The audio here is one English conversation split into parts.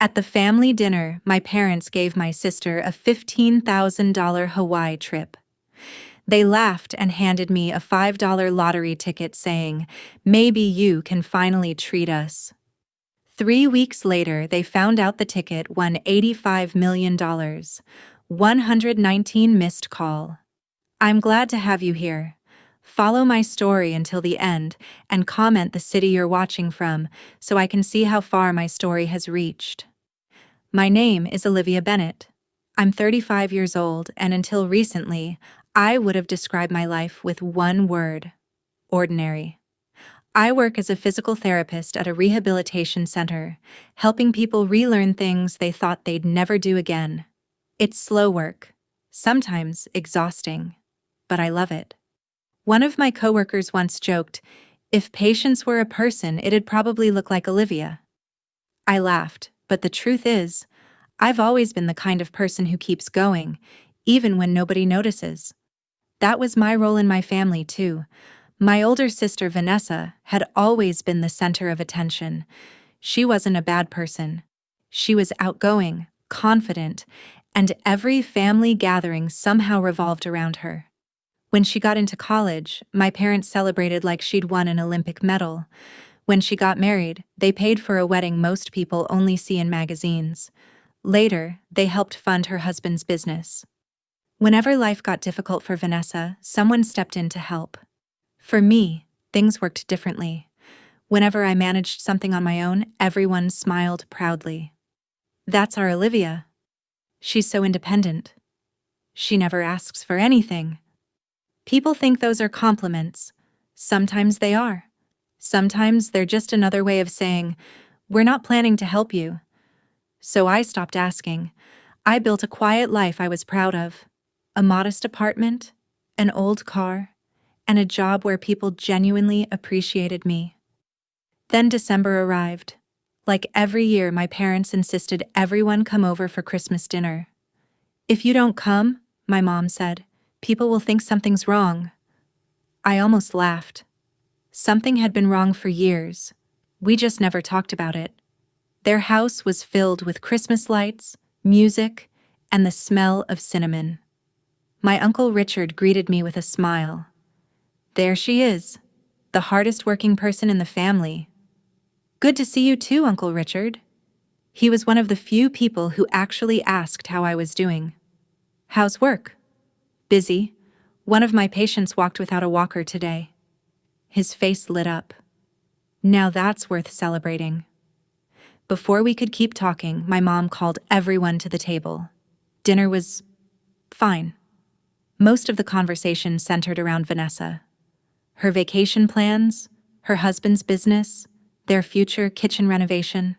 At the family dinner, my parents gave my sister a $15,000 Hawaii trip. They laughed and handed me a $5 lottery ticket saying, "Maybe you can finally treat us." 3 weeks later, they found out the ticket won $85 million, 119 missed call. I'm glad to have you here. Follow my story until the end and comment the city you're watching from so I can see how far my story has reached. My name is Olivia Bennett. I'm 35 years old, and until recently, I would have described my life with one word: ordinary. I work as a physical therapist at a rehabilitation center, helping people relearn things they thought they'd never do again. It's slow work, sometimes exhausting, but I love it. One of my coworkers once joked, "If patience were a person, it'd probably look like Olivia." I laughed, but the truth is, I've always been the kind of person who keeps going, even when nobody notices. That was my role in my family, too. My older sister, Vanessa, had always been the center of attention. She wasn't a bad person. She was outgoing, confident, and every family gathering somehow revolved around her. When she got into college, my parents celebrated like she'd won an Olympic medal. When she got married, they paid for a wedding most people only see in magazines. Later, they helped fund her husband's business. Whenever life got difficult for Vanessa, someone stepped in to help. For me, things worked differently. Whenever I managed something on my own, everyone smiled proudly. That's our Olivia. She's so independent. She never asks for anything. People think those are compliments. Sometimes they are. Sometimes they're just another way of saying, "We're not planning to help you." So I stopped asking. I built a quiet life I was proud of. A modest apartment, an old car, and a job where people genuinely appreciated me. Then December arrived. Like every year, my parents insisted everyone come over for Christmas dinner. "If you don't come," my mom said, "people will think something's wrong." I almost laughed. Something had been wrong for years. We just never talked about it. Their house was filled with Christmas lights, music, and the smell of cinnamon. My Uncle Richard greeted me with a smile. "There she is, the hardest working person in the family." "Good to see you too, Uncle Richard." He was one of the few people who actually asked how I was doing. "How's work?" "Busy. One of my patients walked without a walker today." His face lit up. Now that's worth celebrating. Before we could keep talking, my mom called everyone to the table. Dinner was fine. Most of the conversation centered around Vanessa. Her vacation plans, her husband's business, their future kitchen renovation.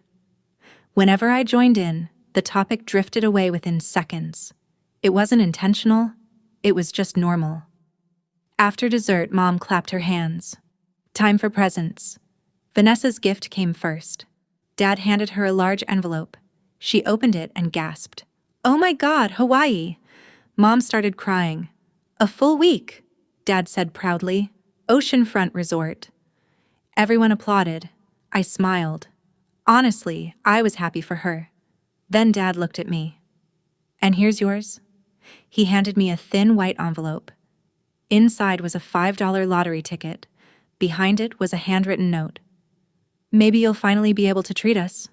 Whenever I joined in, the topic drifted away within seconds. It wasn't intentional, it was just normal. After dessert, Mom clapped her hands. Time for presents. Vanessa's gift came first. Dad handed her a large envelope. She opened it and gasped. "Oh my God, Hawaii!" Mom started crying. "A full week," Dad said proudly. "Oceanfront resort." Everyone applauded. I smiled. Honestly, I was happy for her. Then Dad looked at me. "And here's yours." He handed me a thin white envelope. Inside was a $5 lottery ticket. Behind it was a handwritten note. "Maybe you'll finally be able to treat us."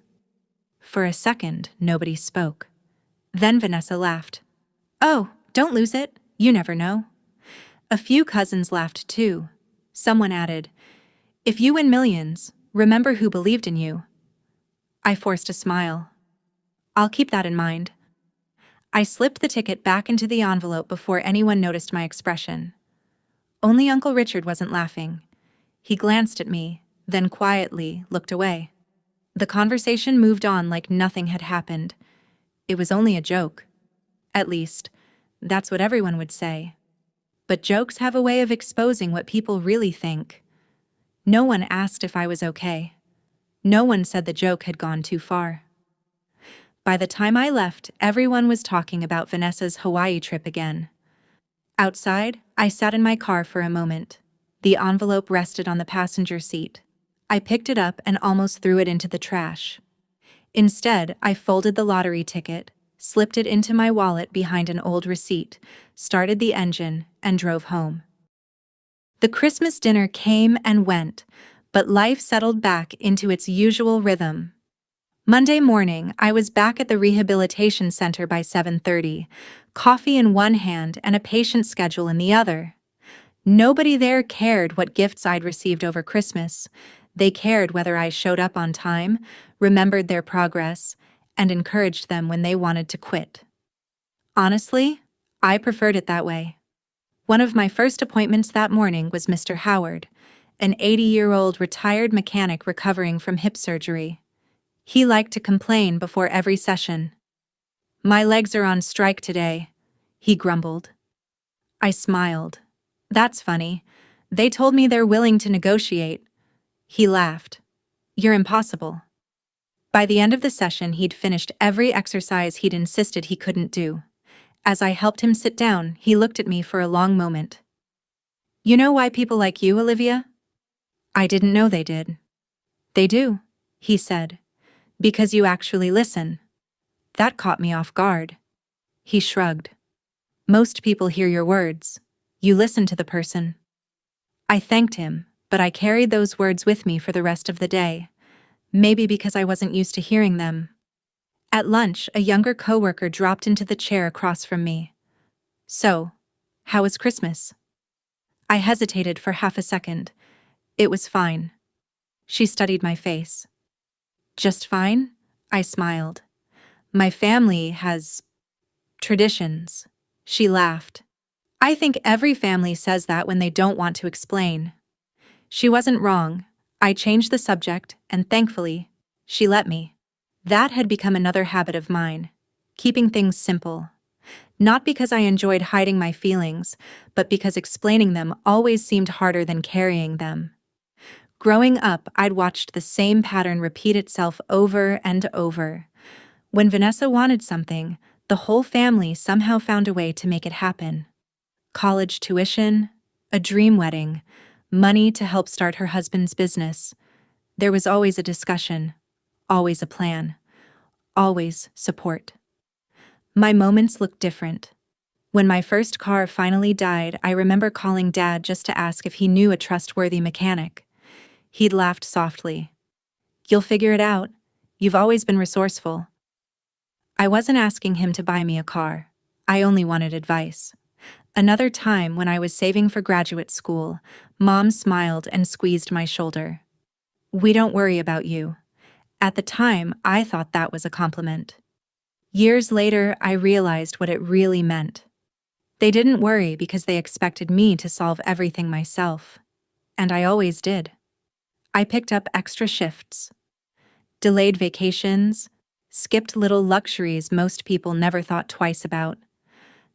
For a second, nobody spoke. Then Vanessa laughed. "Oh, don't lose it. You never know." A few cousins laughed too. Someone added, "If you win millions, remember who believed in you." I forced a smile. "I'll keep that in mind." I slipped the ticket back into the envelope before anyone noticed my expression. Only Uncle Richard wasn't laughing. He glanced at me, then quietly looked away. The conversation moved on like nothing had happened. It was only a joke. At least, that's what everyone would say. But jokes have a way of exposing what people really think. No one asked if I was okay. No one said the joke had gone too far. By the time I left, everyone was talking about Vanessa's Hawaii trip again. Outside, I sat in my car for a moment. The envelope rested on the passenger seat. I picked it up and almost threw it into the trash. Instead, I folded the lottery ticket, slipped it into my wallet behind an old receipt, started the engine, and drove home. The Christmas dinner came and went, but life settled back into its usual rhythm. Monday morning, I was back at the rehabilitation center by 7:30, coffee in one hand and a patient schedule in the other. Nobody there cared what gifts I'd received over Christmas. They cared whether I showed up on time, remembered their progress, and encouraged them when they wanted to quit. Honestly, I preferred it that way. One of my first appointments that morning was Mr. Howard, an 80-year-old retired mechanic recovering from hip surgery. He liked to complain before every session. "My legs are on strike today," he grumbled. I smiled. "That's funny. They told me they're willing to negotiate." He laughed. "You're impossible." By the end of the session, he'd finished every exercise he'd insisted he couldn't do. As I helped him sit down, he looked at me for a long moment. "You know why people like you, Olivia?" I didn't know they did. "They do," he said. "Because you actually listen." That caught me off guard. He shrugged. "Most people hear your words. You listen to the person." I thanked him, but I carried those words with me for the rest of the day. Maybe because I wasn't used to hearing them. At lunch, a younger coworker dropped into the chair across from me. "So, how was Christmas?" I hesitated for half a second. "It was fine." She studied my face. "Just fine?" I smiled. "My family has traditions." She laughed. "I think every family says that when they don't want to explain." She wasn't wrong. I changed the subject, and thankfully, she let me. That had become another habit of mine, keeping things simple. Not because I enjoyed hiding my feelings, but because explaining them always seemed harder than carrying them. Growing up, I'd watched the same pattern repeat itself over and over. When Vanessa wanted something, the whole family somehow found a way to make it happen. College tuition, a dream wedding, money to help start her husband's business. There was always a discussion, always a plan, always support. My moments looked different. When my first car finally died, I remember calling Dad just to ask if he knew a trustworthy mechanic. He'd laughed softly. "You'll figure it out. You've always been resourceful." I wasn't asking him to buy me a car. I only wanted advice. Another time, when I was saving for graduate school, Mom smiled and squeezed my shoulder. "We don't worry about you." At the time, I thought that was a compliment. Years later, I realized what it really meant. They didn't worry because they expected me to solve everything myself. And I always did. I picked up extra shifts, delayed vacations, skipped little luxuries most people never thought twice about.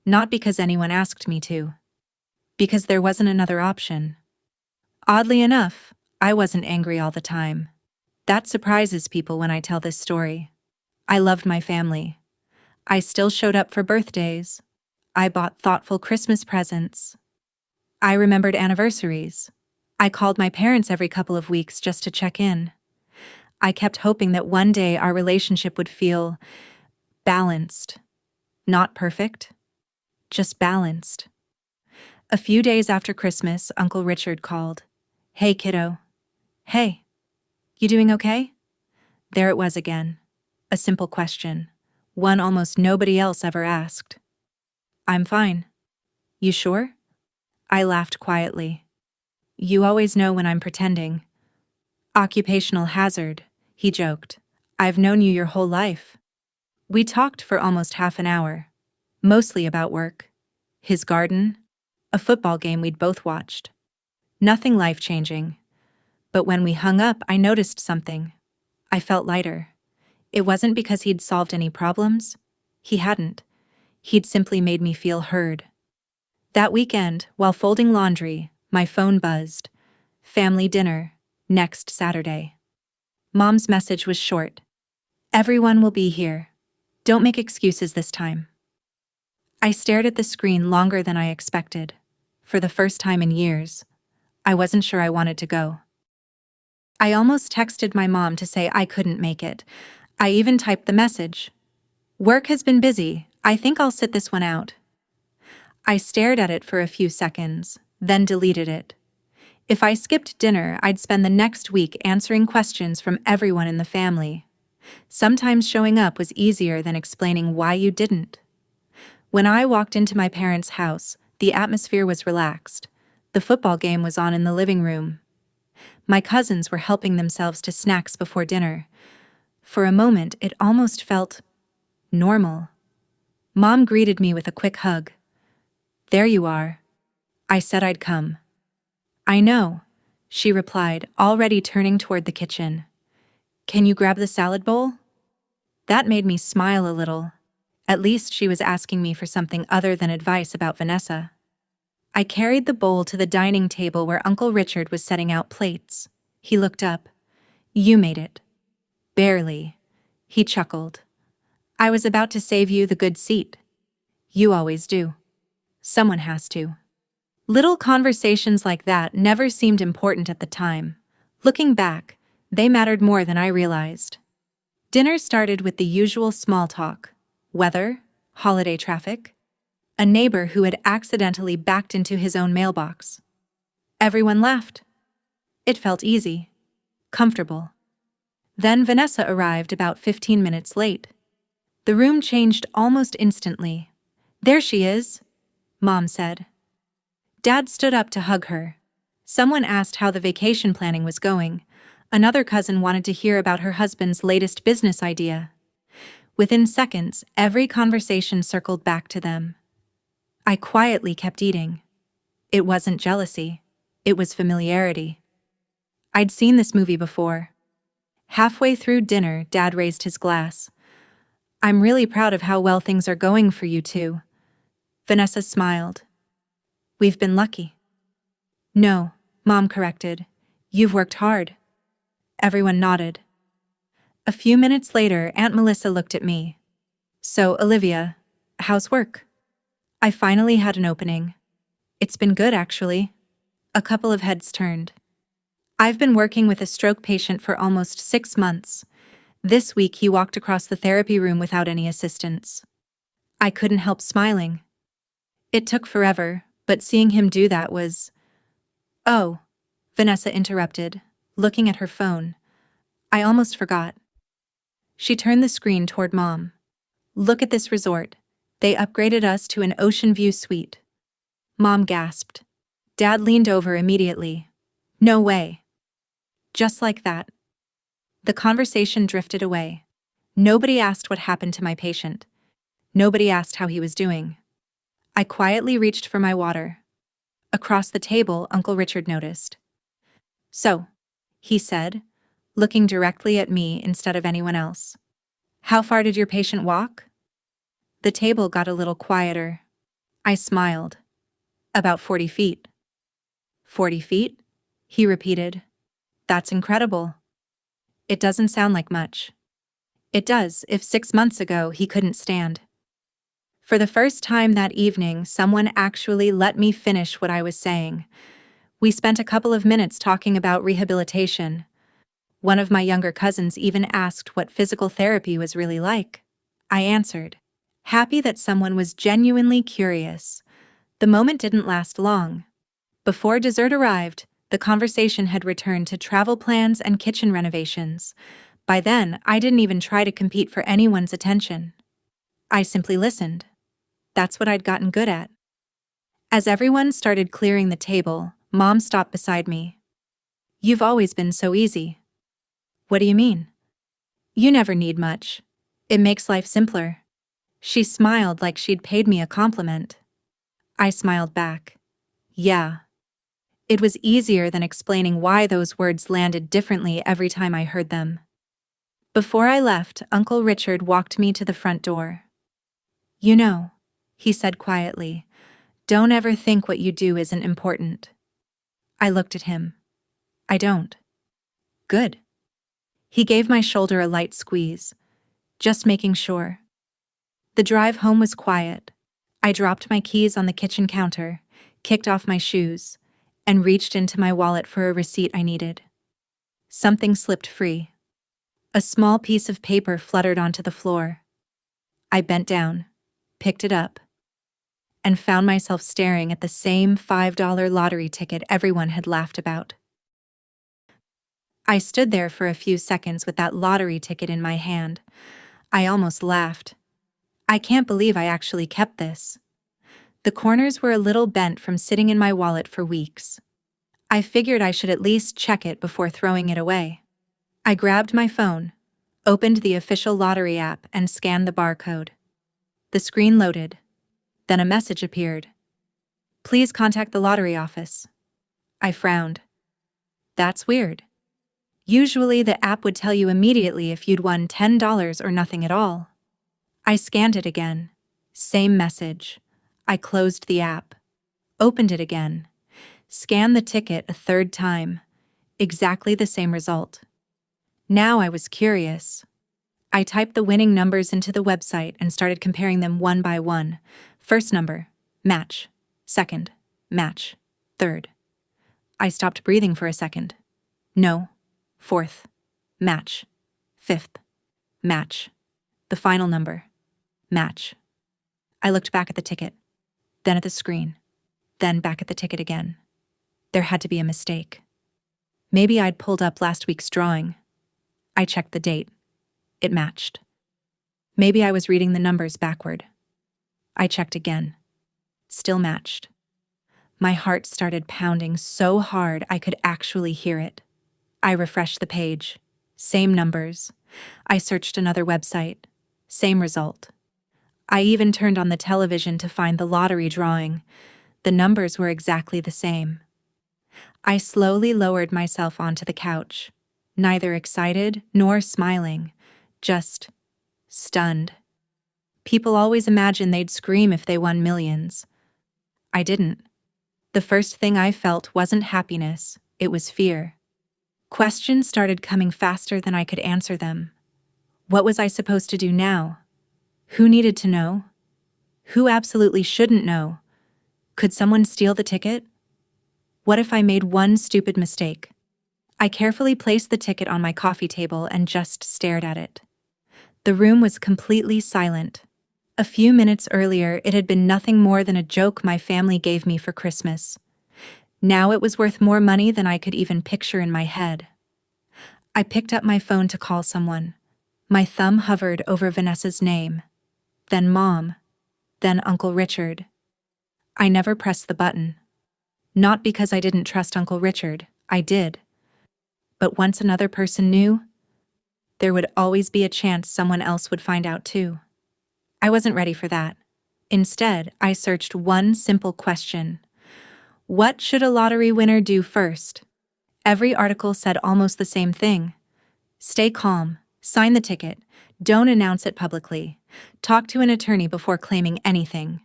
Not because anyone asked me to. Because there wasn't another option. Oddly enough, I wasn't angry all the time. That surprises people when I tell this story. I loved my family. I still showed up for birthdays. I bought thoughtful Christmas presents. I remembered anniversaries. I called my parents every couple of weeks just to check in. I kept hoping that one day our relationship would feel balanced. Not perfect, just balanced. A few days after Christmas, Uncle Richard called. "Hey, kiddo." "Hey, you doing okay?" There it was again. A simple question. One almost nobody else ever asked. "I'm fine." "You sure?" I laughed quietly. "You always know when I'm pretending." "Occupational hazard," he joked. "I've known you your whole life." We talked for almost half an hour. Mostly about work, his garden, a football game we'd both watched. Nothing life-changing. But when we hung up, I noticed something. I felt lighter. It wasn't because he'd solved any problems. He hadn't. He'd simply made me feel heard. That weekend, while folding laundry, my phone buzzed. Family dinner, next Saturday. Mom's message was short. "Everyone will be here. Don't make excuses this time." I stared at the screen longer than I expected. For the first time in years, I wasn't sure I wanted to go. I almost texted my mom to say I couldn't make it. I even typed the message. Work has been busy. I think I'll sit this one out. I stared at it for a few seconds, then deleted it. If I skipped dinner, I'd spend the next week answering questions from everyone in the family. Sometimes showing up was easier than explaining why you didn't. When I walked into my parents' house, the atmosphere was relaxed. The football game was on in the living room. My cousins were helping themselves to snacks before dinner. For a moment, it almost felt normal. Mom greeted me with a quick hug. There you are. I said I'd come. I know, she replied, already turning toward the kitchen. Can you grab the salad bowl? That made me smile a little. At least she was asking me for something other than advice about Vanessa. I carried the bowl to the dining table where Uncle Richard was setting out plates. He looked up. You made it. Barely. He chuckled. I was about to save you the good seat. You always do. Someone has to. Little conversations like that never seemed important at the time. Looking back, they mattered more than I realized. Dinner started with the usual small talk. Weather, holiday traffic, a neighbor who had accidentally backed into his own mailbox. Everyone laughed. It felt easy, comfortable. Then Vanessa arrived about 15 minutes late. The room changed almost instantly. There she is, Mom said. Dad stood up to hug her. Someone asked how the vacation planning was going. Another cousin wanted to hear about her husband's latest business idea. Within seconds, every conversation circled back to them. I quietly kept eating. It wasn't jealousy. It was familiarity. I'd seen this movie before. Halfway through dinner, Dad raised his glass. I'm really proud of how well things are going for you two. Vanessa smiled. We've been lucky. No, Mom corrected. You've worked hard. Everyone nodded. A few minutes later, Aunt Melissa looked at me. So, Olivia, how's work? I finally had an opening. It's been good, actually. A couple of heads turned. I've been working with a stroke patient for almost 6 months. This week he walked across the therapy room without any assistance. I couldn't help smiling. It took forever, but seeing him do that was... Oh, Vanessa interrupted, looking at her phone. I almost forgot. She turned the screen toward Mom. Look at this resort. They upgraded us to an ocean view suite. Mom gasped. Dad leaned over immediately. No way. Just like that. The conversation drifted away. Nobody asked what happened to my patient. Nobody asked how he was doing. I quietly reached for my water. Across the table, Uncle Richard noticed. So, he said, looking directly at me instead of anyone else. How far did your patient walk? The table got a little quieter. I smiled. About 40 feet. 40 feet? He repeated. That's incredible. It doesn't sound like much. It does if 6 months ago he couldn't stand. For the first time that evening, someone actually let me finish what I was saying. We spent a couple of minutes talking about rehabilitation. One of my younger cousins even asked what physical therapy was really like. I answered, happy that someone was genuinely curious. The moment didn't last long. Before dessert arrived, the conversation had returned to travel plans and kitchen renovations. By then, I didn't even try to compete for anyone's attention. I simply listened. That's what I'd gotten good at. As everyone started clearing the table, Mom stopped beside me. You've always been so easy. What do you mean? You never need much. It makes life simpler. She smiled like she'd paid me a compliment. I smiled back. Yeah. It was easier than explaining why those words landed differently every time I heard them. Before I left, Uncle Richard walked me to the front door. You know, he said quietly, don't ever think what you do isn't important. I looked at him. I don't. Good. He gave my shoulder a light squeeze, just making sure. The drive home was quiet. I dropped my keys on the kitchen counter, kicked off my shoes, and reached into my wallet for a receipt I needed. Something slipped free. A small piece of paper fluttered onto the floor. I bent down, picked it up, and found myself staring at the same $5 lottery ticket everyone had laughed about. I stood there for a few seconds with that lottery ticket in my hand. I almost laughed. I can't believe I actually kept this. The corners were a little bent from sitting in my wallet for weeks. I figured I should at least check it before throwing it away. I grabbed my phone, opened the official lottery app, and scanned the barcode. The screen loaded. Then a message appeared. "Please contact the lottery office." I frowned. That's weird. Usually the app would tell you immediately if you'd won $10 or nothing at all. I scanned it again. Same message. I closed the app, opened it again, scanned the ticket a third time. Exactly the same result. Now I was curious. I typed the winning numbers into the website and started comparing them one by one. First number, match. Second, match. Third. I stopped breathing for a second. No. Fourth, match. Fifth, match. The final number, match. I looked back at the ticket, then at the screen, then back at the ticket again. There had to be a mistake. Maybe I'd pulled up last week's drawing. I checked the date. It matched. Maybe I was reading the numbers backward. I checked again. Still matched. My heart started pounding so hard I could actually hear it. I refreshed the page. Same numbers. I searched another website. Same result. I even turned on the television to find the lottery drawing. The numbers were exactly the same. I slowly lowered myself onto the couch, neither excited nor smiling, just stunned. People always imagine they'd scream if they won millions. I didn't. The first thing I felt wasn't happiness, it was fear. Questions started coming faster than I could answer them. What was I supposed to do now? Who needed to know? Who absolutely shouldn't know? Could someone steal the ticket? What if I made one stupid mistake? I carefully placed the ticket on my coffee table and just stared at it. The room was completely silent. A few minutes earlier, it had been nothing more than a joke my family gave me for Christmas. Now it was worth more money than I could even picture in my head. I picked up my phone to call someone. My thumb hovered over Vanessa's name, then Mom, then Uncle Richard. I never pressed the button. Not because I didn't trust Uncle Richard, I did. But once another person knew, there would always be a chance someone else would find out too. I wasn't ready for that. Instead, I searched one simple question. What should a lottery winner do first? Every article said almost the same thing. Stay calm, sign the ticket, don't announce it publicly, talk to an attorney before claiming anything.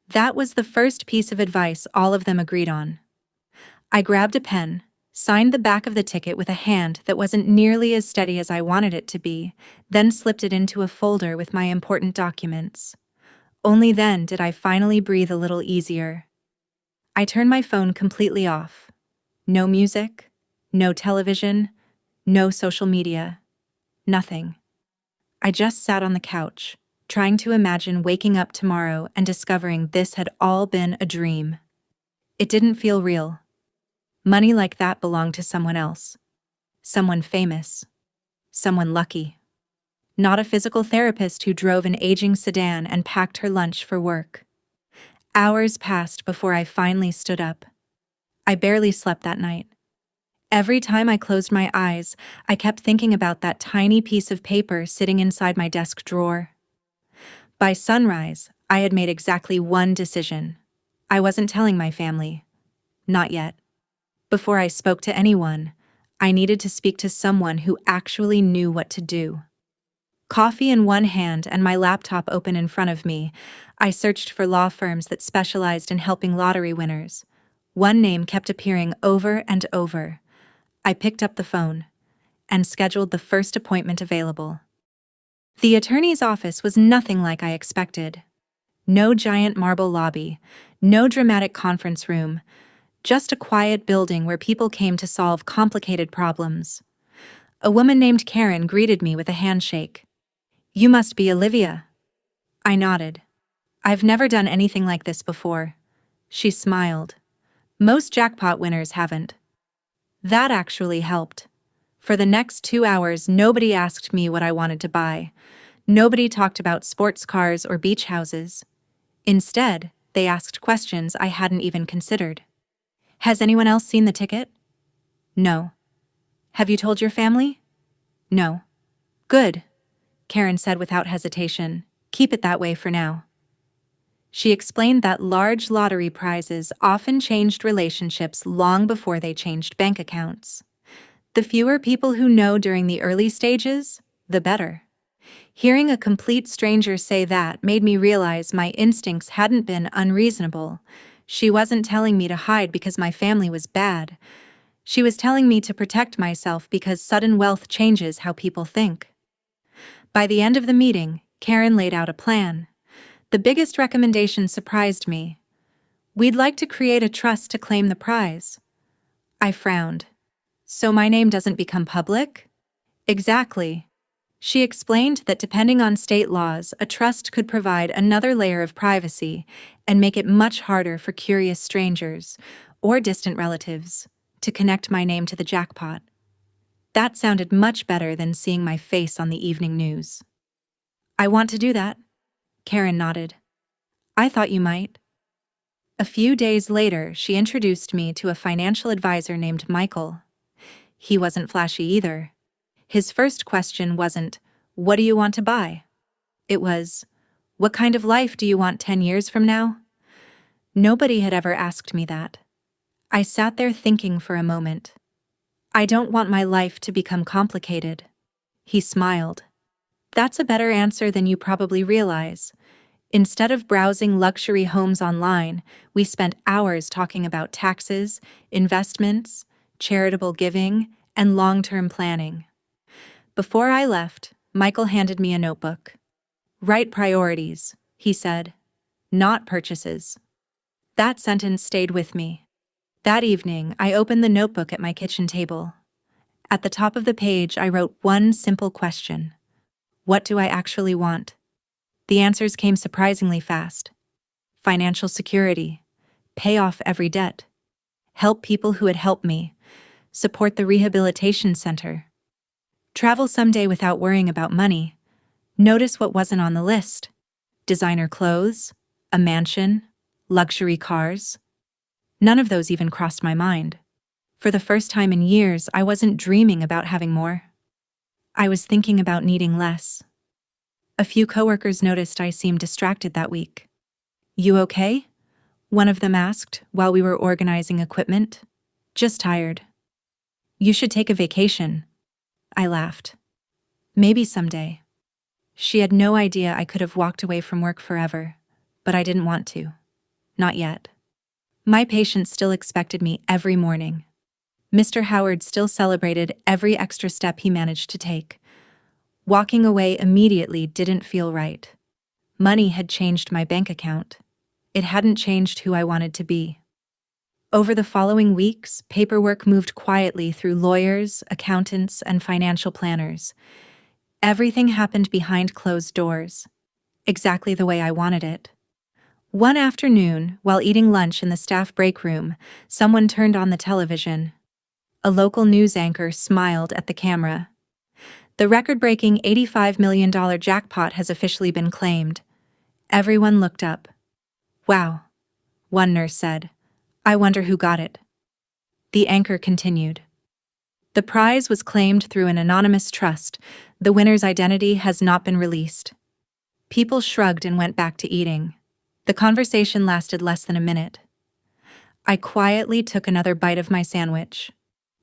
That was the first piece of advice all of them agreed on. I grabbed a pen, signed the back of the ticket with a hand that wasn't nearly as steady as I wanted it to be, then slipped it into a folder with my important documents. Only then did I finally breathe a little easier. I turned my phone completely off. No music, no television, no social media, nothing. I just sat on the couch, trying to imagine waking up tomorrow and discovering this had all been a dream. It didn't feel real. Money like that belonged to someone else. Someone famous. Someone lucky. Not a physical therapist who drove an aging sedan and packed her lunch for work. Hours passed before I finally stood up. I barely slept that night. Every time I closed my eyes, I kept thinking about that tiny piece of paper sitting inside my desk drawer. By sunrise, I had made exactly one decision. I wasn't telling my family. Not yet. Before I spoke to anyone, I needed to speak to someone who actually knew what to do. Coffee in one hand and my laptop open in front of me, I searched for law firms that specialized in helping lottery winners. One name kept appearing over and over. I picked up the phone and scheduled the first appointment available. The attorney's office was nothing like I expected. No giant marble lobby, no dramatic conference room, just a quiet building where people came to solve complicated problems. A woman named Karen greeted me with a handshake. "You must be Olivia." I nodded. "I've never done anything like this before." She smiled. "Most jackpot winners haven't." That actually helped. For the next 2 hours, nobody asked me what I wanted to buy. Nobody talked about sports cars or beach houses. Instead, they asked questions I hadn't even considered. "Has anyone else seen the ticket?" "No." "Have you told your family?" "No." "Good," Karen said without hesitation. "Keep it that way for now." She explained that large lottery prizes often changed relationships long before they changed bank accounts. The fewer people who know during the early stages, the better. Hearing a complete stranger say that made me realize my instincts hadn't been unreasonable. She wasn't telling me to hide because my family was bad. She was telling me to protect myself because sudden wealth changes how people think. By the end of the meeting, Karen laid out a plan. The biggest recommendation surprised me. "We'd like to create a trust to claim the prize." I frowned. "So my name doesn't become public?" "Exactly." She explained that depending on state laws, a trust could provide another layer of privacy and make it much harder for curious strangers, or distant relatives, to connect my name to the jackpot. That sounded much better than seeing my face on the evening news. "I want to do that." Karen nodded. "I thought you might." A few days later, she introduced me to a financial advisor named Michael. He wasn't flashy either. His first question wasn't, "What do you want to buy?" It was, "What kind of life do you want 10 years from now?" Nobody had ever asked me that. I sat there thinking for a moment. "I don't want my life to become complicated." He smiled. "That's a better answer than you probably realize." Instead of browsing luxury homes online, we spent hours talking about taxes, investments, charitable giving, and long-term planning. Before I left, Michael handed me a notebook. "Write priorities," he said, "not purchases." That sentence stayed with me. That evening, I opened the notebook at my kitchen table. At the top of the page, I wrote one simple question. What do I actually want? The answers came surprisingly fast. Financial security, pay off every debt, help people who had helped me, support the rehabilitation center, travel someday without worrying about money. Notice what wasn't on the list. Designer clothes, a mansion, luxury cars. None of those even crossed my mind. For the first time in years, I wasn't dreaming about having more. I was thinking about needing less. A few coworkers noticed I seemed distracted that week. "You okay?" one of them asked while we were organizing equipment. "Just tired." "You should take a vacation." I laughed. "Maybe someday." She had no idea I could have walked away from work forever, but I didn't want to. Not yet. My patient still expected me every morning. Mr. Howard still celebrated every extra step he managed to take. Walking away immediately didn't feel right. Money had changed my bank account. It hadn't changed who I wanted to be. Over the following weeks, paperwork moved quietly through lawyers, accountants, and financial planners. Everything happened behind closed doors, exactly the way I wanted it. One afternoon, while eating lunch in the staff break room, someone turned on the television. A local news anchor smiled at the camera. "The record-breaking $85 million jackpot has officially been claimed." Everyone looked up. "Wow," one nurse said. "I wonder who got it." The anchor continued. "The prize was claimed through an anonymous trust. The winner's identity has not been released." People shrugged and went back to eating. The conversation lasted less than a minute. I quietly took another bite of my sandwich.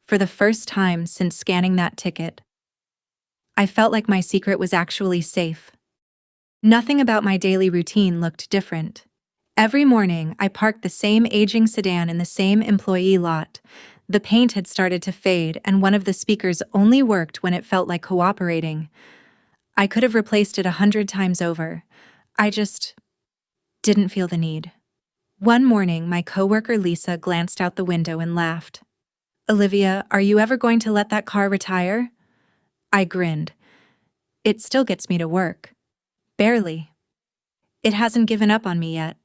For the first time since scanning that ticket, I felt like my secret was actually safe. Nothing about my daily routine looked different. Every morning, I parked the same aging sedan in the same employee lot. The paint had started to fade, and one of the speakers only worked when it felt like cooperating. I could have replaced it 100 times over. I just didn't feel the need. One morning, my coworker Lisa glanced out the window and laughed. "Olivia, are you ever going to let that car retire?" I grinned. It still gets me to work. Barely. It hasn't given up on me yet.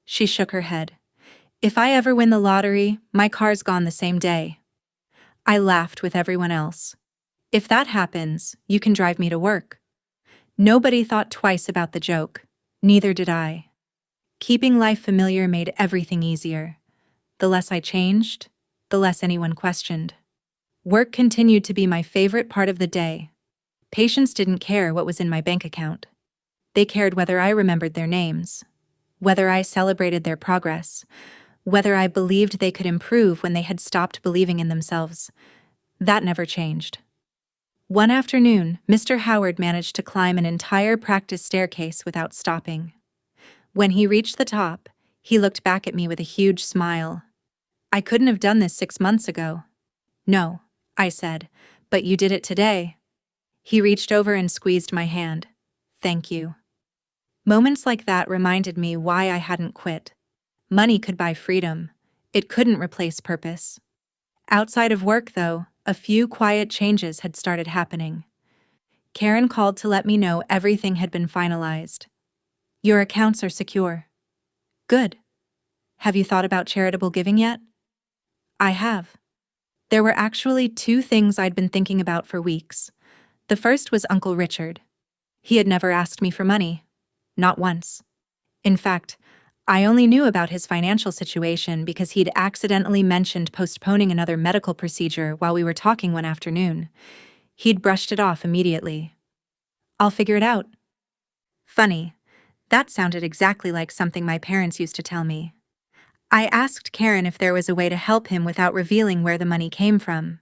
She shook her head. If I ever win the lottery, my car's gone the same day. I laughed with everyone else. If that happens, you can drive me to work. Nobody thought twice about the joke. Neither did I. Keeping life familiar made everything easier. The less I changed, the less anyone questioned. Work continued to be my favorite part of the day. Patients didn't care what was in my bank account. They cared whether I remembered their names, whether I celebrated their progress, whether I believed they could improve when they had stopped believing in themselves. That never changed. One afternoon, Mr. Howard managed to climb an entire practice staircase without stopping. When he reached the top, he looked back at me with a huge smile. I couldn't have done this 6 months ago. No, I said, but you did it today. He reached over and squeezed my hand. Thank you. Moments like that reminded me why I hadn't quit. Money could buy freedom. It couldn't replace purpose. Outside of work, though, a few quiet changes had started happening. Karen called to let me know everything had been finalized. Your accounts are secure. Good. Have you thought about charitable giving yet? I have. There were actually 2 things I'd been thinking about for weeks. The first was Uncle Richard. He had never asked me for money. Not once. In fact, I only knew about his financial situation because he'd accidentally mentioned postponing another medical procedure while we were talking one afternoon. He'd brushed it off immediately. I'll figure it out. Funny. That sounded exactly like something my parents used to tell me. I asked Karen if there was a way to help him without revealing where the money came from.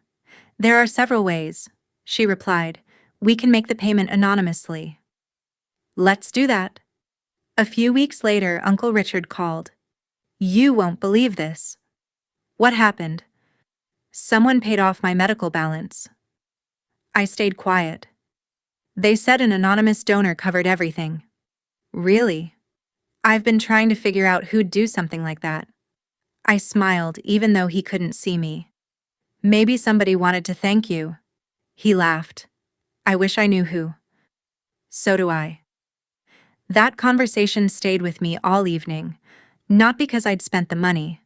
There are several ways, she replied. We can make the payment anonymously. Let's do that. A few weeks later, Uncle Richard called. You won't believe this. What happened? Someone paid off my medical balance. I stayed quiet. They said an anonymous donor covered everything. Really? I've been trying to figure out who'd do something like that. I smiled even though he couldn't see me. Maybe somebody wanted to thank you. He laughed. I wish I knew who. So do I. That conversation stayed with me all evening, not because I'd spent the money,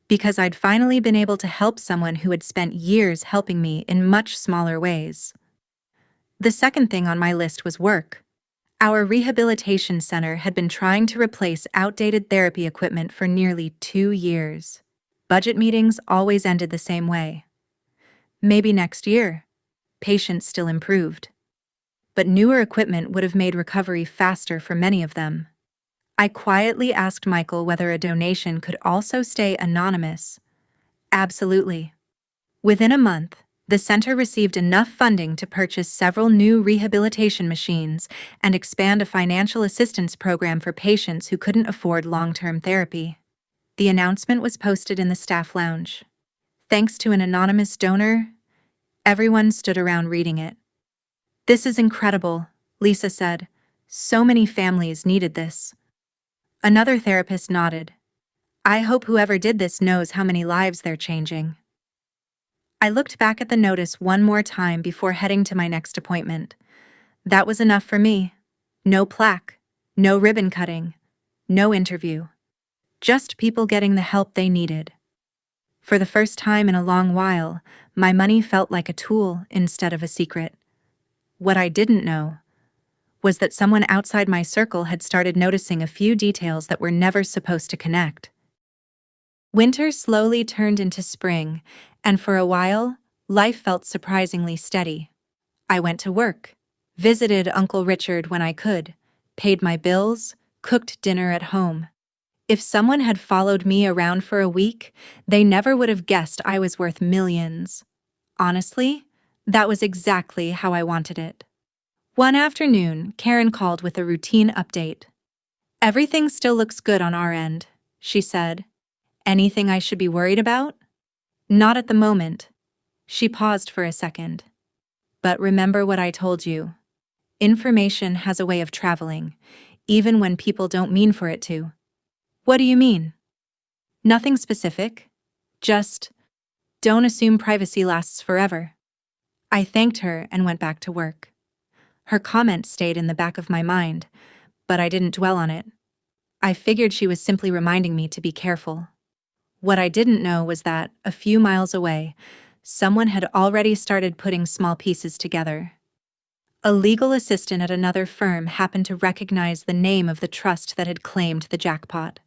because I'd finally been able to help someone who had spent years helping me in much smaller ways. The second thing on my list was work. Our rehabilitation center had been trying to replace outdated therapy equipment for nearly 2 years. Budget meetings always ended the same way. Maybe next year. Patients still improved. But newer equipment would have made recovery faster for many of them. I quietly asked Michael whether a donation could also stay anonymous. Absolutely. Within a month, the center received enough funding to purchase several new rehabilitation machines and expand a financial assistance program for patients who couldn't afford long-term therapy. The announcement was posted in the staff lounge. Thanks to an anonymous donor, everyone stood around reading it. This is incredible, Lisa said. So many families needed this. Another therapist nodded. I hope whoever did this knows how many lives they're changing. I looked back at the notice one more time before heading to my next appointment. That was enough for me. No plaque, no ribbon cutting, no interview. Just people getting the help they needed. For the first time in a long while, my money felt like a tool instead of a secret. What I didn't know was that someone outside my circle had started noticing a few details that were never supposed to connect. Winter slowly turned into spring, and for a while, life felt surprisingly steady. I went to work, visited Uncle Richard when I could, paid my bills, cooked dinner at home. If someone had followed me around for a week, they never would have guessed I was worth millions. Honestly, that was exactly how I wanted it. One afternoon, Karen called with a routine update. Everything still looks good on our end, she said. Anything I should be worried about? Not at the moment. She paused for a second. But remember what I told you. Information has a way of traveling, even when people don't mean for it to. What do you mean? Nothing specific. Just, don't assume privacy lasts forever. I thanked her and went back to work. Her comment stayed in the back of my mind, but I didn't dwell on it. I figured she was simply reminding me to be careful. What I didn't know was that, a few miles away, someone had already started putting small pieces together. A legal assistant at another firm happened to recognize the name of the trust that had claimed the jackpot.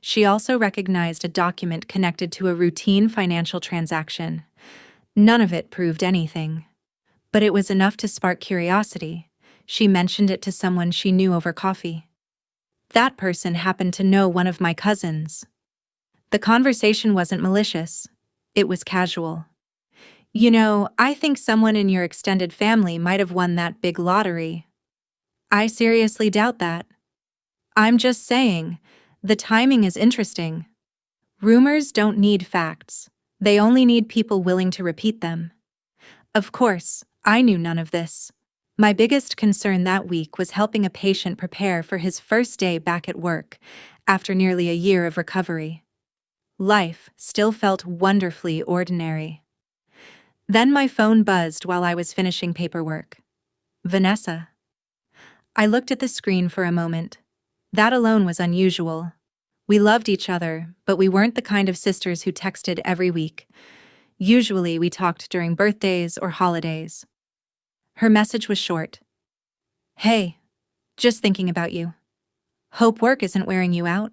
She also recognized a document connected to a routine financial transaction. None of it proved anything. But it was enough to spark curiosity. She mentioned it to someone she knew over coffee. That person happened to know one of my cousins. The conversation wasn't malicious. It was casual. You know, I think someone in your extended family might have won that big lottery. I seriously doubt that. I'm just saying, the timing is interesting. Rumors don't need facts. They only need people willing to repeat them. Of course, I knew none of this. My biggest concern that week was helping a patient prepare for his first day back at work, after nearly a year of recovery. Life still felt wonderfully ordinary. Then my phone buzzed while I was finishing paperwork. Vanessa. I looked at the screen for a moment. That alone was unusual. We loved each other, but we weren't the kind of sisters who texted every week. Usually we talked during birthdays or holidays. Her message was short. Hey, just thinking about you. Hope work isn't wearing you out.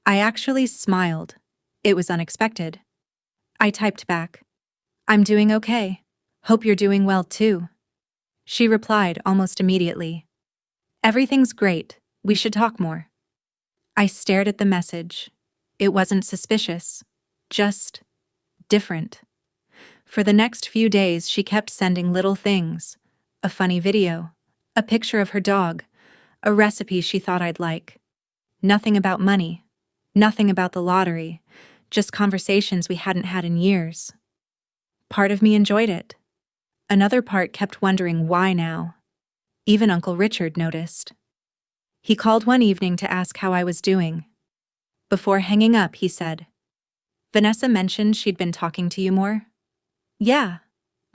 I actually smiled. It was unexpected. I typed back. I'm doing okay. Hope you're doing well too. She replied almost immediately. Everything's great. We should talk more. I stared at the message. It wasn't suspicious. Just different. For the next few days, she kept sending little things. A funny video. A picture of her dog. A recipe she thought I'd like. Nothing about money. Nothing about the lottery. Just conversations we hadn't had in years. Part of me enjoyed it. Another part kept wondering why now. Even Uncle Richard noticed. He called one evening to ask how I was doing. Before hanging up, he said, Vanessa mentioned she'd been talking to you more? Yeah,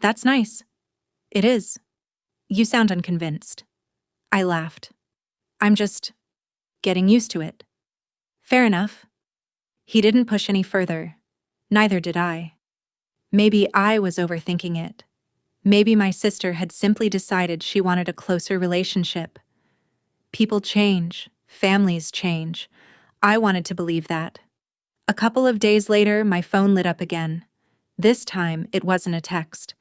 that's nice. It is. You sound unconvinced. I laughed. I'm just getting used to it. Fair enough. He didn't push any further. Neither did I. Maybe I was overthinking it. Maybe my sister had simply decided she wanted a closer relationship. People change. Families change. I wanted to believe that. A couple of days later, my phone lit up again. This time, it wasn't a text.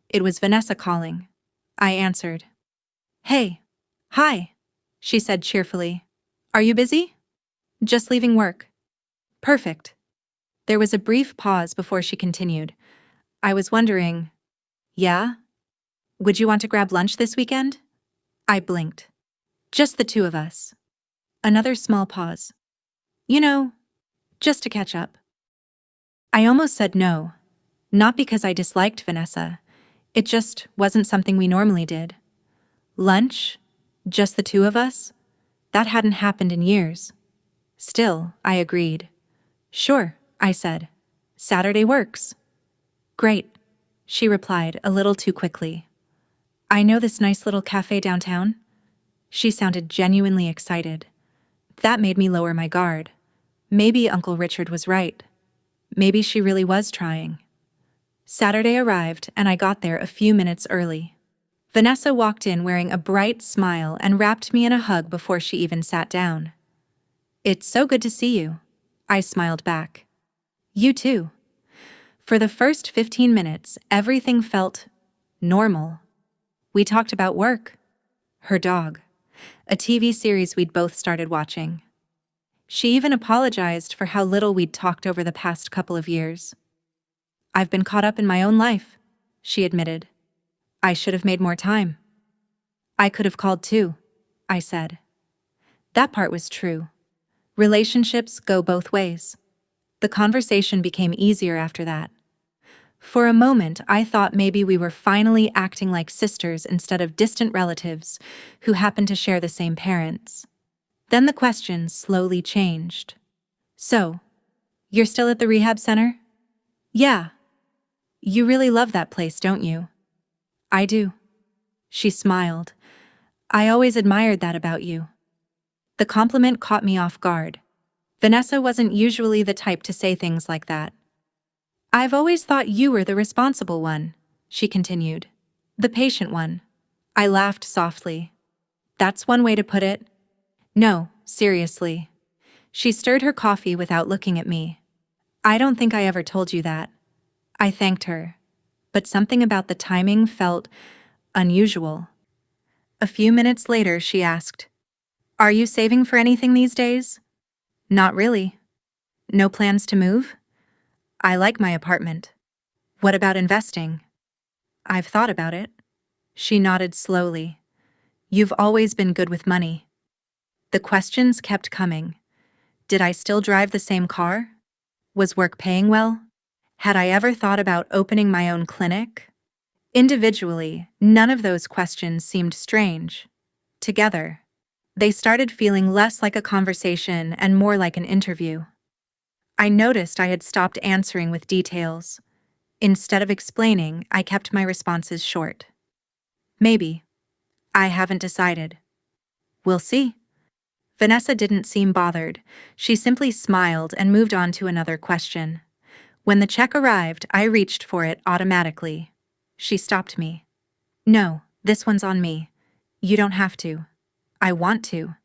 It was Vanessa calling. I answered. Hey. Hi, she said cheerfully. Are you busy? Just leaving work. Perfect. There was a brief pause before she continued. I was wondering, yeah? Would you want to grab lunch this weekend? I blinked. Just the two of us. Another small pause. You know, just to catch up. I almost said no. Not because I disliked Vanessa. It just wasn't something we normally did. Lunch? Just the two of us? That hadn't happened in years. Still, I agreed. Sure, I said. Saturday works. Great, she replied a little too quickly. I know this nice little cafe downtown. She sounded genuinely excited. That made me lower my guard. Maybe Uncle Richard was right. Maybe she really was trying. Saturday arrived, and I got there a few minutes early. Vanessa walked in wearing a bright smile and wrapped me in a hug before she even sat down. It's so good to see you, I smiled back. You too. For the first 15 minutes, everything felt normal. We talked about work, her dog, a TV series we'd both started watching. She even apologized for how little we'd talked over the past couple of years. I've been caught up in my own life, she admitted. I should have made more time. I could have called too, I said. That part was true. Relationships go both ways. The conversation became easier after that. For a moment, I thought maybe we were finally acting like sisters instead of distant relatives who happened to share the same parents. Then the question slowly changed. So, you're still at the rehab center? Yeah. You really love that place, don't you? I do. She smiled. I always admired that about you. The compliment caught me off guard. Vanessa wasn't usually the type to say things like that. I've always thought you were the responsible one, she continued. The patient one. I laughed softly. That's one way to put it. No, seriously. She stirred her coffee without looking at me. I don't think I ever told you that. I thanked her. But something about the timing felt unusual. A few minutes later, she asked, Are you saving for anything these days? Not really. No plans to move? I like my apartment. What about investing? I've thought about it. She nodded slowly. You've always been good with money. The questions kept coming. Did I still drive the same car? Was work paying well? Had I ever thought about opening my own clinic? Individually, none of those questions seemed strange. Together, they started feeling less like a conversation and more like an interview. I noticed I had stopped answering with details. Instead of explaining, I kept my responses short. Maybe. I haven't decided. We'll see. Vanessa didn't seem bothered. She simply smiled and moved on to another question. When the check arrived, I reached for it automatically. She stopped me. No, this one's on me. You don't have to. I want to.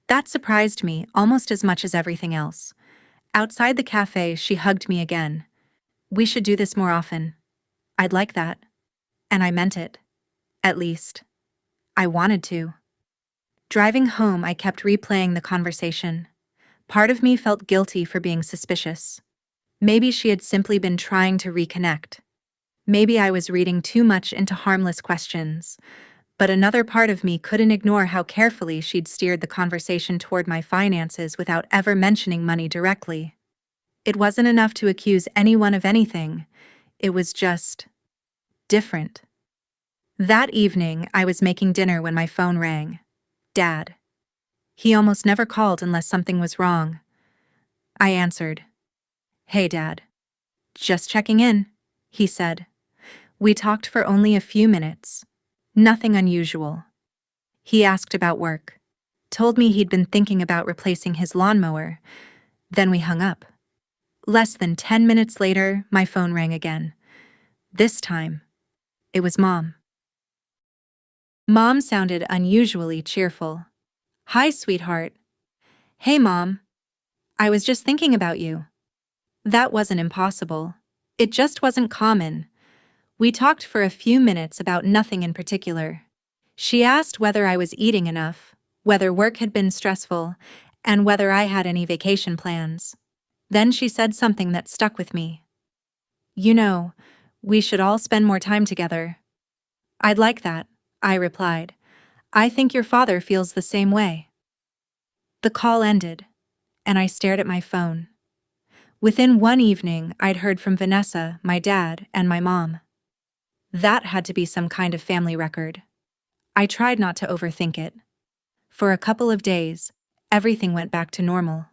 That surprised me almost as much as everything else. Outside the cafe, she hugged me again. We should do this more often. I'd like that. And I meant it. At least. I wanted to. Driving home, I kept replaying the conversation. Part of me felt guilty for being suspicious. Maybe she had simply been trying to reconnect. Maybe I was reading too much into harmless questions. But another part of me couldn't ignore how carefully she'd steered the conversation toward my finances without ever mentioning money directly. It wasn't enough to accuse anyone of anything. It was just different. That evening, I was making dinner when my phone rang. Dad. He almost never called unless something was wrong. I answered. Hey, Dad. Just checking in, he said. We talked for only a few minutes. Nothing unusual. He asked about work. Told me he'd been thinking about replacing his lawnmower. Then we hung up. Less than 10 minutes later, my phone rang again. This time, it was Mom. Mom sounded unusually cheerful. Hi, sweetheart. Hey, Mom. I was just thinking about you. That wasn't impossible. It just wasn't common. We talked for a few minutes about nothing in particular. She asked whether I was eating enough, whether work had been stressful, and whether I had any vacation plans. Then she said something that stuck with me. You know, we should all spend more time together. I'd like that, I replied. I think your father feels the same way. The call ended, and I stared at my phone. Within one evening, I'd heard from Vanessa, my dad, and my mom. That had to be some kind of family record. I tried not to overthink it. For a couple of days, everything went back to normal.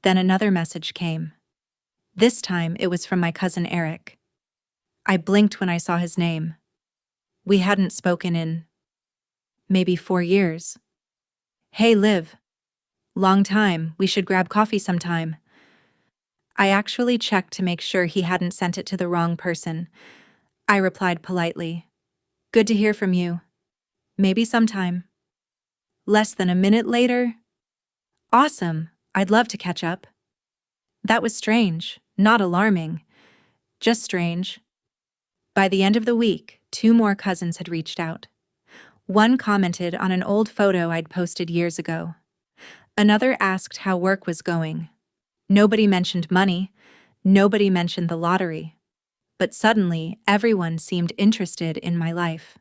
Then another message came. This time, it was from my cousin Eric. I blinked when I saw his name. We hadn't spoken in maybe 4 years. Hey, Liv. Long time, we should grab coffee sometime. I actually checked to make sure he hadn't sent it to the wrong person. I replied politely. Good to hear from you. Maybe sometime. Less than a minute later. Awesome, I'd love to catch up. That was strange, not alarming. Just strange. By the end of the week, 2 more cousins had reached out. One commented on an old photo I'd posted years ago. Another asked how work was going. Nobody mentioned money. Nobody mentioned the lottery. But suddenly, everyone seemed interested in my life.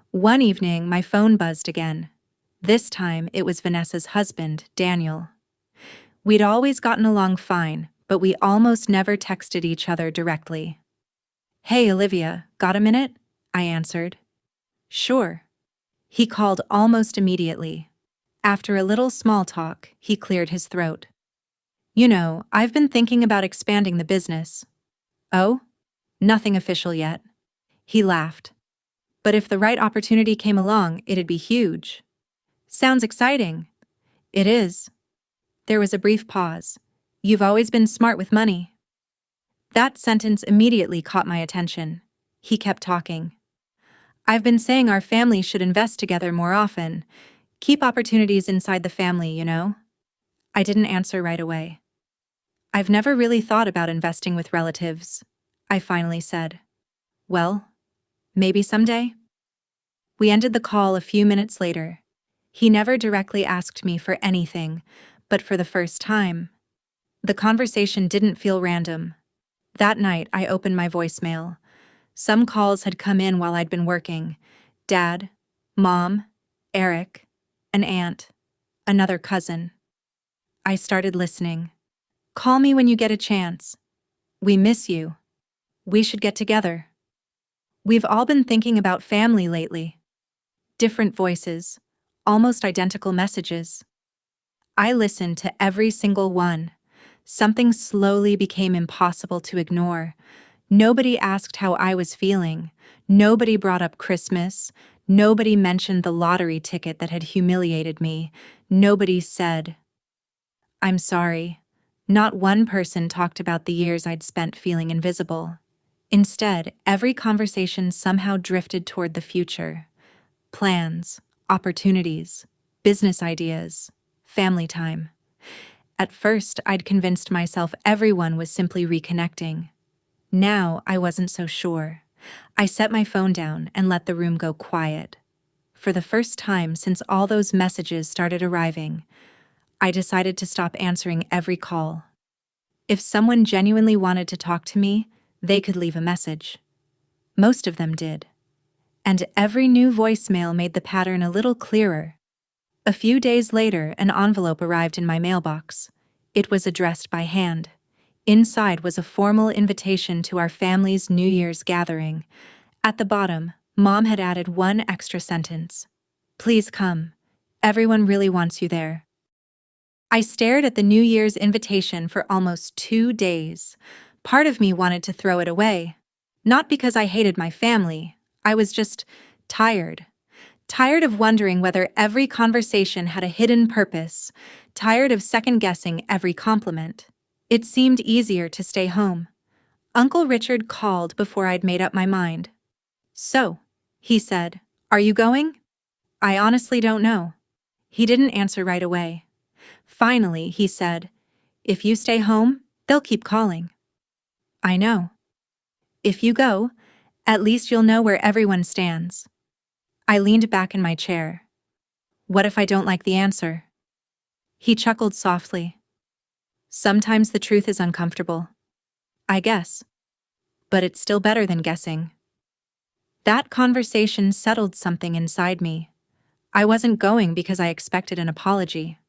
One evening, my phone buzzed again. This time, it was Vanessa's husband, Daniel. We'd always gotten along fine, but we almost never texted each other directly. Hey, Olivia, got a minute? I answered. Sure. He called almost immediately. After a little small talk, he cleared his throat. You know, I've been thinking about expanding the business. Oh? Nothing official yet. He laughed. But if the right opportunity came along, it'd be huge. Sounds exciting. It is. There was a brief pause. You've always been smart with money. That sentence immediately caught my attention. He kept talking. I've been saying our family should invest together more often. Keep opportunities inside the family, you know? I didn't answer right away. I've never really thought about investing with relatives, I finally said. Well, maybe someday? We ended the call a few minutes later. He never directly asked me for anything, but for the first time, the conversation didn't feel random. That night, I opened my voicemail. Some calls had come in while I'd been working. Dad, Mom, Eric, an aunt, another cousin. I started listening. Call me when you get a chance. We miss you. We should get together. We've all been thinking about family lately. Different voices, almost identical messages. I listened to every single one. Something slowly became impossible to ignore. Nobody asked how I was feeling. Nobody brought up Christmas. Nobody mentioned the lottery ticket that had humiliated me. Nobody said, "I'm sorry." Not one person talked about the years I'd spent feeling invisible. Instead, every conversation somehow drifted toward the future. Plans, opportunities, business ideas, family time. At first, I'd convinced myself everyone was simply reconnecting. Now, I wasn't so sure. I set my phone down and let the room go quiet. For the first time since all those messages started arriving, I decided to stop answering every call. If someone genuinely wanted to talk to me, they could leave a message. Most of them did. And every new voicemail made the pattern a little clearer. A few days later, an envelope arrived in my mailbox. It was addressed by hand. Inside was a formal invitation to our family's New Year's gathering. At the bottom, Mom had added one extra sentence. "Please come. Everyone really wants you there." I stared at the New Year's invitation for almost 2 days. Part of me wanted to throw it away. Not because I hated my family. I was just tired. Tired of wondering whether every conversation had a hidden purpose. Tired of second-guessing every compliment. It seemed easier to stay home. Uncle Richard called before I'd made up my mind. "So," he said, "are you going?" "I honestly don't know." He didn't answer right away. Finally, he said, "If you stay home, they'll keep calling." "I know." "If you go, at least you'll know where everyone stands." I leaned back in my chair. "What if I don't like the answer?" He chuckled softly. "Sometimes the truth is uncomfortable. I guess. But it's still better than guessing." That conversation settled something inside me. I wasn't going because I expected an apology.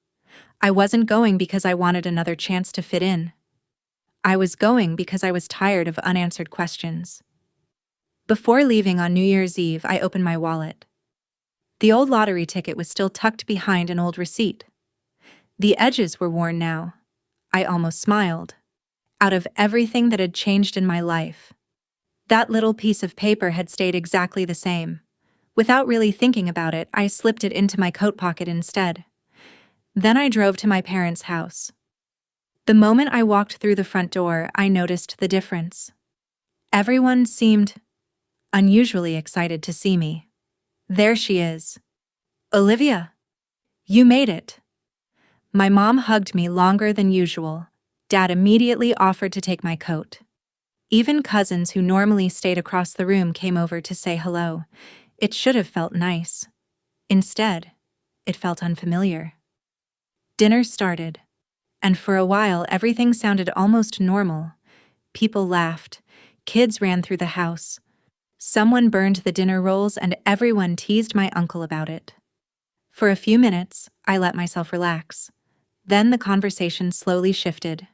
I wasn't going because I wanted another chance to fit in. I was going because I was tired of unanswered questions. Before leaving on New Year's Eve, I opened my wallet. The old lottery ticket was still tucked behind an old receipt. The edges were worn now. I almost smiled. Out of everything that had changed in my life, that little piece of paper had stayed exactly the same. Without really thinking about it, I slipped it into my coat pocket instead. Then I drove to my parents' house. The moment I walked through the front door, I noticed the difference. Everyone seemed unusually excited to see me. "There she is. Olivia, you made it." My mom hugged me longer than usual. Dad immediately offered to take my coat. Even cousins who normally stayed across the room came over to say hello. It should have felt nice. Instead, it felt unfamiliar. Dinner started, and for a while everything sounded almost normal. People laughed, kids ran through the house. Someone burned the dinner rolls and everyone teased my uncle about it. For a few minutes, I let myself relax. Then the conversation slowly shifted.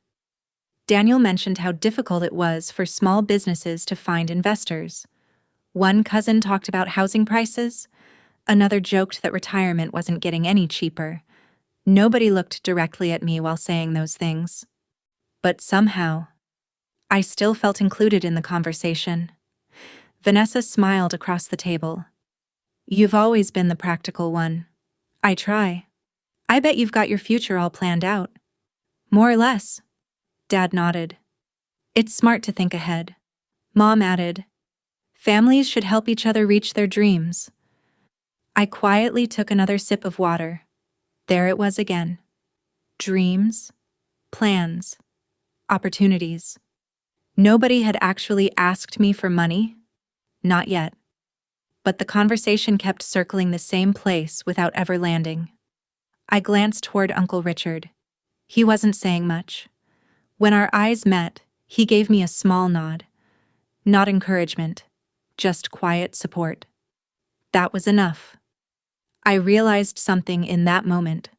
Daniel mentioned how difficult it was for small businesses to find investors. One cousin talked about housing prices. Another joked that retirement wasn't getting any cheaper. Nobody looked directly at me while saying those things. But somehow, I still felt included in the conversation. Vanessa smiled across the table. You've always been the practical one. I try. I bet you've got your future all planned out. More or less. Dad nodded. It's smart to think ahead. Mom added. Families should help each other reach their dreams. I quietly took another sip of water. There it was again. Dreams, plans, opportunities. Nobody had actually asked me for money. Not yet. But the conversation kept circling the same place without ever landing. I glanced toward Uncle Richard. He wasn't saying much. When our eyes met, he gave me a small nod. Not encouragement, just quiet support. That was enough. I realized something in that moment.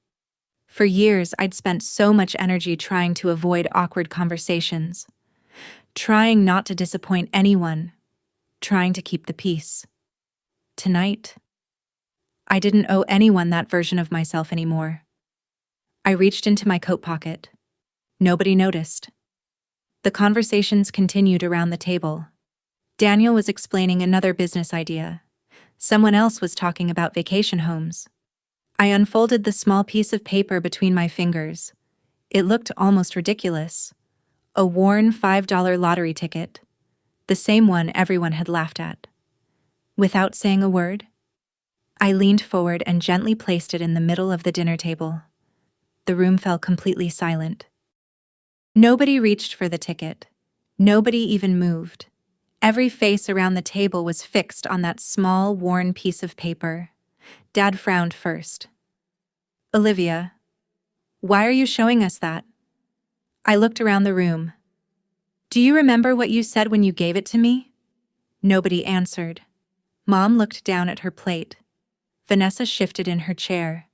For years, I'd spent so much energy trying to avoid awkward conversations, trying not to disappoint anyone, trying to keep the peace. Tonight, I didn't owe anyone that version of myself anymore. I reached into my coat pocket. Nobody noticed. The conversations continued around the table. Daniel was explaining another business idea. Someone else was talking about vacation homes. I unfolded the small piece of paper between my fingers. It looked almost ridiculous. A worn $5 lottery ticket. The same one everyone had laughed at. Without saying a word, I leaned forward and gently placed it in the middle of the dinner table. The room fell completely silent. Nobody reached for the ticket. Nobody even moved. Every face around the table was fixed on that small, worn piece of paper. Dad frowned first. Olivia, why are you showing us that? I looked around the room. Do you remember what you said when you gave it to me? Nobody answered. Mom looked down at her plate. Vanessa shifted in her chair.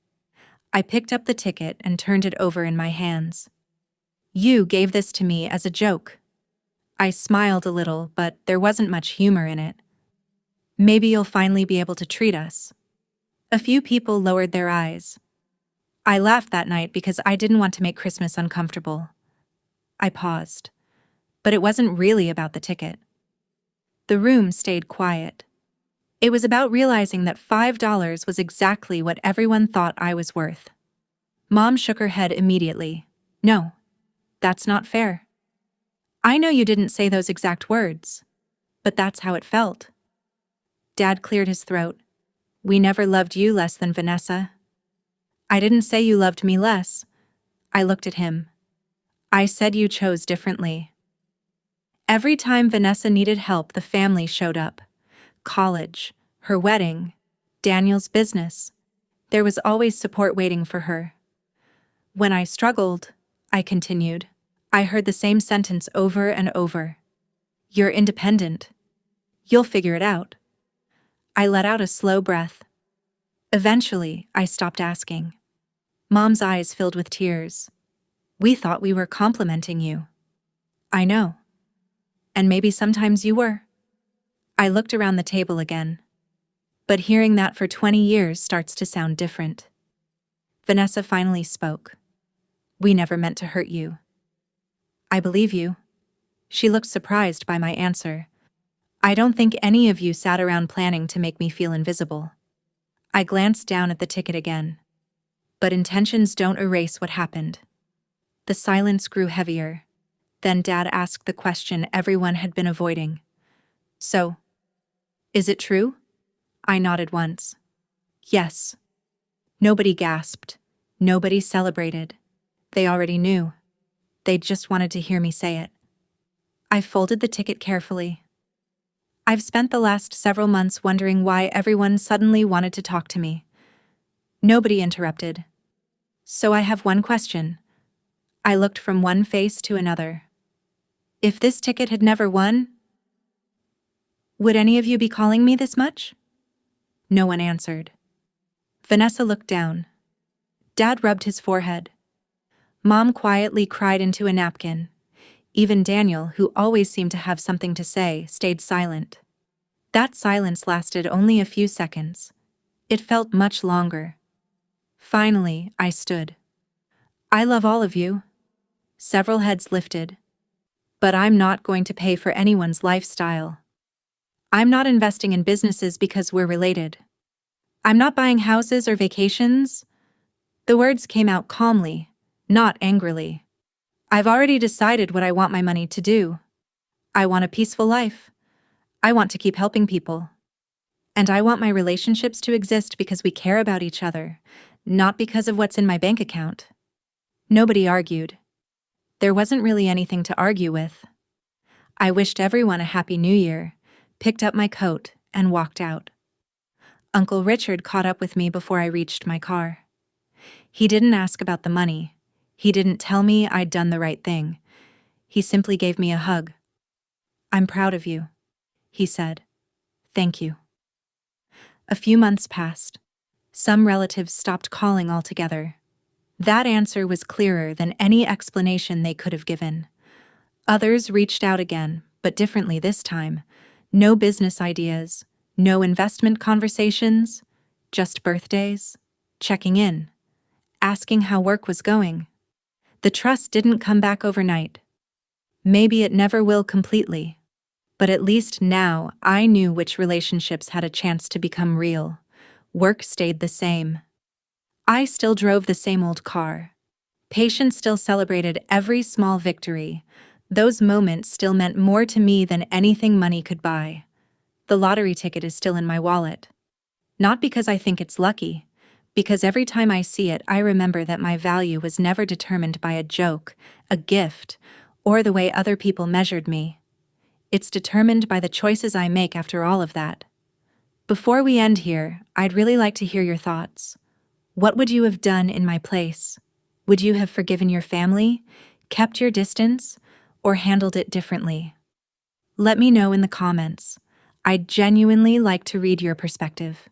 I picked up the ticket and turned it over in my hands. You gave this to me as a joke. I smiled a little, but there wasn't much humor in it. Maybe you'll finally be able to treat us. A few people lowered their eyes. I laughed that night because I didn't want to make Christmas uncomfortable. I paused. But it wasn't really about the ticket. The room stayed quiet. It was about realizing that $5 was exactly what everyone thought I was worth. Mom shook her head immediately. No, that's not fair. I know you didn't say those exact words, but that's how it felt. Dad cleared his throat. We never loved you less than Vanessa. I didn't say you loved me less. I looked at him. I said you chose differently. Every time Vanessa needed help, the family showed up. College, her wedding, Daniel's business. There was always support waiting for her. When I struggled, I continued, I heard the same sentence over and over. You're independent. You'll figure it out. I let out a slow breath. Eventually, I stopped asking. Mom's eyes filled with tears. We thought we were complimenting you. I know. And maybe sometimes you were. I looked around the table again. But hearing that for 20 years starts to sound different. Vanessa finally spoke. We never meant to hurt you. I believe you. She looked surprised by my answer. I don't think any of you sat around planning to make me feel invisible. I glanced down at the ticket again. But intentions don't erase what happened. The silence grew heavier. Then Dad asked the question everyone had been avoiding. So, is it true? I nodded once. Yes. Nobody gasped. Nobody celebrated. They already knew. They just wanted to hear me say it. I folded the ticket carefully. I've spent the last several months wondering why everyone suddenly wanted to talk to me. Nobody interrupted. So I have one question. I looked from one face to another. If this ticket had never won, would any of you be calling me this much? No one answered. Vanessa looked down. Dad rubbed his forehead. Mom quietly cried into a napkin. Even Daniel, who always seemed to have something to say, stayed silent. That silence lasted only a few seconds. It felt much longer. Finally, I stood. I love all of you. Several heads lifted. But I'm not going to pay for anyone's lifestyle. I'm not investing in businesses because we're related. I'm not buying houses or vacations. The words came out calmly, not angrily. I've already decided what I want my money to do. I want a peaceful life. I want to keep helping people. And I want my relationships to exist because we care about each other, not because of what's in my bank account. Nobody argued. There wasn't really anything to argue with. I wished everyone a happy new year, picked up my coat, and walked out. Uncle Richard caught up with me before I reached my car. He didn't ask about the money. He didn't tell me I'd done the right thing. He simply gave me a hug. "I'm proud of you," he said. "Thank you." A few months passed. Some relatives stopped calling altogether. That answer was clearer than any explanation they could have given. Others reached out again, but differently this time. No business ideas, no investment conversations, just birthdays, checking in, asking how work was going. The trust didn't come back overnight. Maybe it never will completely. But at least now I knew which relationships had a chance to become real. Work stayed the same. I still drove the same old car. Patience still celebrated every small victory. Those moments still meant more to me than anything money could buy. The lottery ticket is still in my wallet. Not because I think it's lucky, because every time I see it, I remember that my value was never determined by a joke, a gift, or the way other people measured me. It's determined by the choices I make after all of that. Before we end here, I'd really like to hear your thoughts. What would you have done in my place? Would you have forgiven your family, kept your distance, or handled it differently? Let me know in the comments. I'd genuinely like to read your perspective.